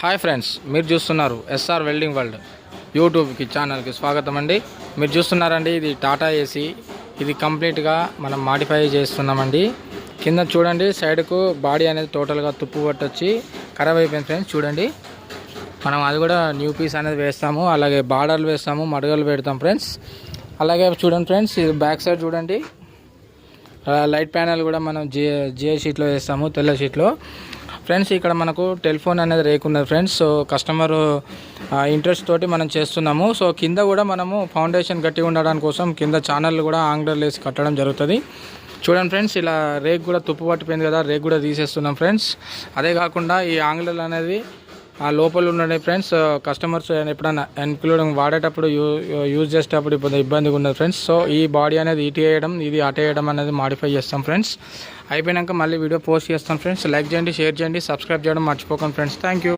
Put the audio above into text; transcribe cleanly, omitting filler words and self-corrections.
Hi friends, మీరు చూస్తున్నారు SR welding world యూట్యూబ్కి ఛానల్కి స్వాగతం అండి. మీరు చూస్తున్నారండి, ఇది టాటా ఏసీ. ఇది కంప్లీట్గా మనం మాడిఫై చేస్తున్నామండి. కింద చూడండి, సైడ్కు బాడీ అనేది టోటల్గా తుప్పు పట్టొచ్చి ఖరాబ్ అయిపోయింది ఫ్రెండ్స్. చూడండి, మనం అది కూడా న్యూ పీస్ అనేది వేస్తాము, అలాగే బార్డర్లు వేస్తాము, మడగలు పెడతాం ఫ్రెండ్స్. అలాగే చూడండి ఫ్రెండ్స్, ఇది బ్యాక్ సైడ్ చూడండి, లైట్ ప్యానెల్ కూడా మనం జిఐ షీట్లో వేస్తాము, తెల్ల షీట్లో ఫ్రెండ్స్. ఇక్కడ మనకు టెలిఫోన్ అనేది రేకున్నది ఫ్రెండ్స్. సో కస్టమర్ ఇంట్రెస్ట్ తోటి మనం చేస్తున్నాము. సో కింద కూడా మనము ఫౌండేషన్ గట్టిగా ఉండడానికి కోసం కింద ఛానల్ కూడా ఆంగ్లర్లు వేసి కట్టడం జరుగుతుంది. చూడండి ఫ్రెండ్స్, ఇలా రేక్ కూడా తుప్పు పట్టిపోయింది కదా, రేక్ కూడా తీసేస్తున్నాం ఫ్రెండ్స్. అదే కాకుండా ఈ ఆంగ్లర్లు అనేది ఆ లోపల ఉండే ఫ్రెండ్స్, కస్టమర్స్ ఎప్పుడైనా ఇంక్లూడింగ్ వాడేటప్పుడు యూజ్ చేసేటప్పుడు ఇబ్బందిగా ఉన్నది ఫ్రెండ్స్. సో ఈ బాడీ అనేది ఇటు వేయడం, ఇది అటు వేయడం అనేది మాడిఫై చేస్తాం ఫ్రెండ్స్. అయిపోయాక మళ్ళీ వీడియో పోస్ట్ చేస్తాం ఫ్రెండ్స్. లైక్ చేయండి, షేర్ చేయండి, సబ్స్క్రైబ్ చేయడం మర్చిపోకండి ఫ్రెండ్స్. Thank you.